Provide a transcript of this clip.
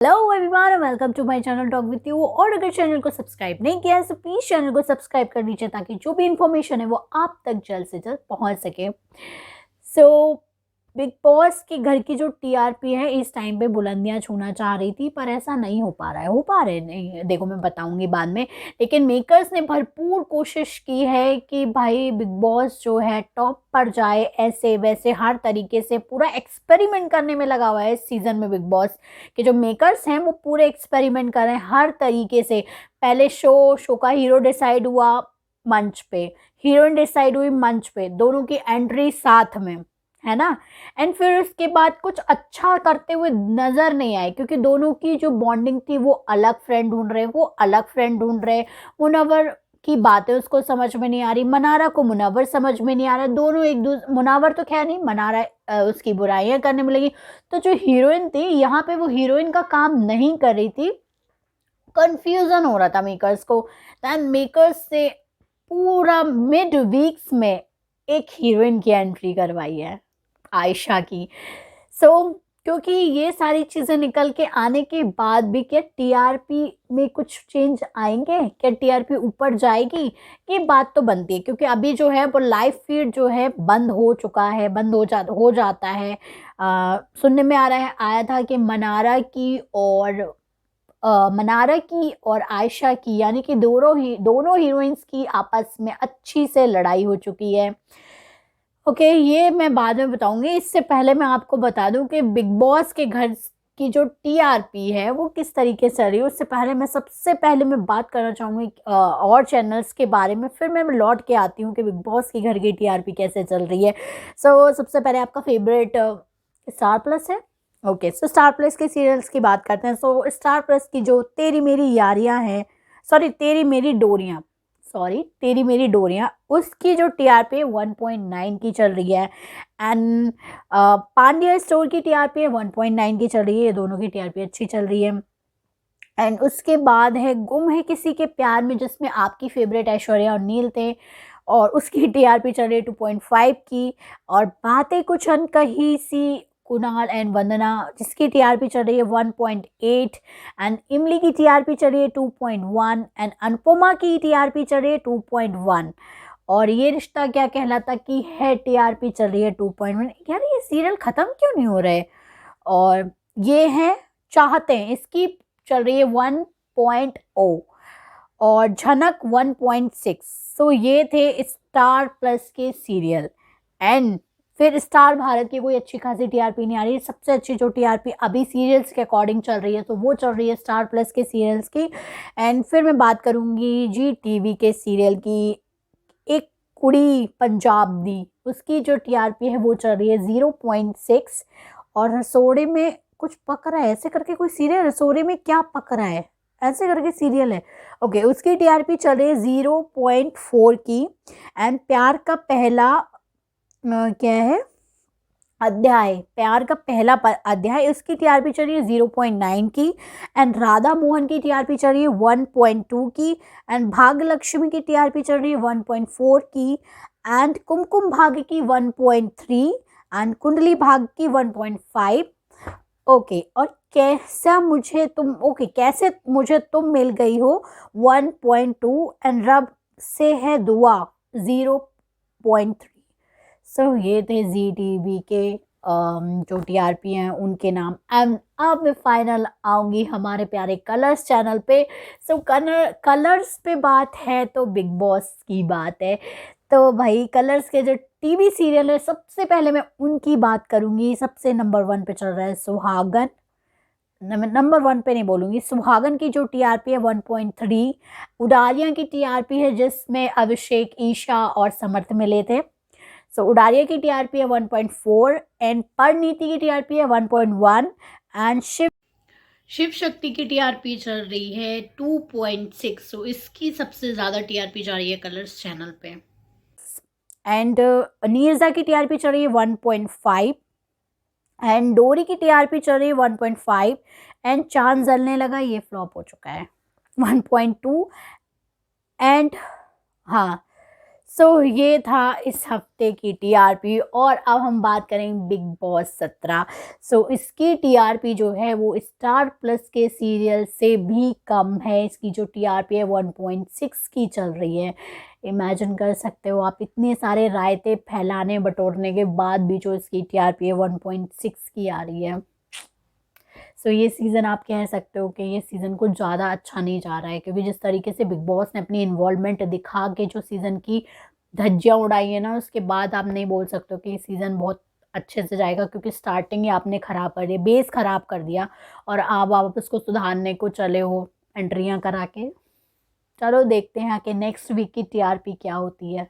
Hello everyone, welcome to my channel talk with you. और अगर channel को subscribe नहीं किया है तो प्लीज़ चैनल को सब्सक्राइब कर लीजिए ताकि जो भी इंफॉर्मेशन है वो आप तक जल्द से जल्द पहुंच सके। सो बिग बॉस के घर की जो टीआरपी है इस टाइम पे बुलंदियां छूना चाह रही थी, पर ऐसा नहीं हो पा रहा है। हो पा रहे नहीं, देखो मैं बताऊंगी बाद में। लेकिन मेकर्स ने भरपूर कोशिश की है कि भाई बिग बॉस जो है टॉप पर जाए, ऐसे वैसे हर तरीके से पूरा एक्सपेरिमेंट करने में लगा हुआ है इस सीजन में। बिग बॉस के जो मेकर्स हैं वो पूरे एक्सपेरिमेंट कर रहे हैं हर तरीके से। पहले शो का हीरो डिसाइड हुआ मंच पे, हीरोइन डिसाइड हुई मंच पे, दोनों की एंट्री साथ में, है ना। एंड फिर उसके बाद कुछ अच्छा करते हुए नजर नहीं आए क्योंकि दोनों की जो बॉन्डिंग थी वो अलग फ्रेंड ढूंढ रहे, वो अलग फ्रेंड ढूंढ रहे। मुनव्वर की बातें उसको समझ में नहीं आ रही, मनारा को मुनव्वर समझ में नहीं आ रहा। दोनों एक दूसरे, मुनव्वर तो खैर नहीं, मनारा उसकी बुराइयां करने में लगी। तो जो हीरोइन थी यहाँ पे वो हीरोइन का काम नहीं कर रही थी। कंफ्यूजन हो रहा था मेकर्स को। दैन मेकर्स से पूरा मिड वीक्स में एक हीरोइन की एंट्री करवाई है, आयशा की। क्योंकि ये सारी चीज़ें निकल के आने के बाद भी क्या टीआरपी में कुछ चेंज आएंगे, क्या टीआरपी ऊपर जाएगी, ये बात तो बनती है। क्योंकि अभी जो है वो लाइव फीड जो है बंद हो चुका है, बंद हो जाता है। सुनने में आ रहा है, आया था कि मनारा की और आयशा की, यानी कि दोनों हीरोइंस की आपस में अच्छी से लड़ाई हो चुकी है। ओके, ये मैं बाद में बताऊंगी। इससे पहले मैं आपको बता दूं कि बिग बॉस के घर की जो टीआरपी है वो किस तरीके से चल रही है। उससे पहले सबसे पहले मैं बात करना चाहूंगी और चैनल्स के बारे में, फिर मैं लौट के आती हूँ कि बिग बॉस के घर की टीआरपी कैसे चल रही है। सबसे पहले आपका फेवरेट स्टार प्लस है। ओके, सो स्टार प्लस के सीरियल्स की बात करते हैं। स्टार प्लस की जो तेरी मेरी यारियां हैं, तेरी मेरी डोरियां, उसकी जो टीआरपी है 1.9 की चल रही है। एंड पांड्या स्टोर की टीआरपी है 1.9 की चल रही है। ये दोनों की टीआरपी अच्छी चल रही है। एंड उसके बाद है गुम है किसी के प्यार में, जिसमें आपकी फेवरेट ऐश्वर्या और नील थे, और उसकी टीआरपी चल रही है 2.5 की। और बातें कुछ अनकही सी, कुणाल एंड वंदना, जिसकी टीआरपी चल रही है 1.8। एंड इमली की टीआरपी चल रही है 2.1। एंड अनुपमा की टीआरपी चल रही है 2.1। और ये रिश्ता क्या कहलाता की है टीआरपी चल रही है 2.1। यार ये सीरियल खत्म क्यों नहीं हो रहे। और ये है चाहते हैं, इसकी चल रही है 1.0। और झनक 1.6। सो ये थे स्टार प्लस के सीरियल। एंड फिर स्टार भारत की कोई अच्छी खासी टीआरपी नहीं आ रही। सबसे अच्छी जो टीआरपी अभी सीरियल्स के अकॉर्डिंग चल रही है तो वो चल रही है स्टार प्लस के सीरियल्स की। एंड फिर मैं बात करूंगी जी टीवी के सीरियल की। एक कुड़ी पंजाब दी, उसकी जो टीआरपी है वो चल रही है 0.6। और रसोड़े में कुछ पक रहा है, ऐसे करके कोई सीरियल, रसोड़े में क्या पक रहा है ऐसे करके सीरियल है। ओके, उसकी टीआरपी चल रही है 0.4 की। एंड प्यार का पहला क्या है अध्याय, प्यार का पहला अध्याय, उसकी टीआरपी चल रही है 0.9 की। एंड राधा मोहन की टीआरपी चल रही है 1.2 की। एंड भाग्य लक्ष्मी की टीआरपी चल रही है 1.4 की। एंड कुमकुम भाग्य की 1.3। एंड कुंडली भाग्य की 1.5। ओके, और कैसे मुझे तुम मिल गई हो 1.2। एंड रब से है दुआ 0.3। ये थे जी टीवी के जो टीआरपी हैं उनके नाम। एंड अब मैं फाइनल आऊंगी हमारे प्यारे कलर्स चैनल पे। कलर्स पे बात है तो बिग बॉस की बात है। तो भाई कलर्स के जो टीवी सीरियल है, सबसे पहले मैं उनकी बात करूंगी। सबसे नंबर 1 पे चल रहा है सुहागन। नंबर 1 पे नहीं बोलूंगी, सुहागन की जो टीआरपी है 1.3। उडारिया की टीआरपी है जिसमें अभिषेक, ईशा और समर्थ मिले थे। उडारिया की टीआरपी है 1.4। एंड परिणीति की टीआरपी है 1.1। एंड शिव शक्ति की टीआरपी चल रही है 2.6। इसकी सबसे ज्यादा टीआरपी जा रही है कलर्स चैनल पे। एंड नीरजा की टीआरपी चल रही है 1.5। एंड डोरी की टीआरपी चल रही है 1.5। एंड चांद जलने लगा, ये फ्लॉप हो चुका है 1.2। एंड हाँ, सो ये था इस हफ्ते की टीआरपी। और अब हम बात करें बिग बॉस 17। सो इसकी टीआरपी जो है वो स्टार प्लस के सीरियल से भी कम है। इसकी जो टीआरपी है 1.6 की चल रही है। इमेजिन कर सकते हो आप, इतने सारे रायते फैलाने बटोरने के बाद भी जो इसकी टीआरपी है 1.6 की आ रही है। सो ये सीज़न आप कह सकते हो कि ये सीज़न कुछ ज़्यादा अच्छा नहीं जा रहा है, क्योंकि जिस तरीके से बिग बॉस ने अपनी इन्वॉल्वमेंट दिखा के जो सीज़न की धज्जियाँ उड़ाई है ना, उसके बाद आप नहीं बोल सकते हो कि ये सीज़न बहुत अच्छे से जाएगा, क्योंकि स्टार्टिंग ही आपने ख़राब कर दिया, बेस ख़राब कर दिया और अब आप उसको सुधारने को चले हो एंट्रियाँ करा के। चलो देखते हैं कि नेक्स्ट वीक की टीआरपी क्या होती है।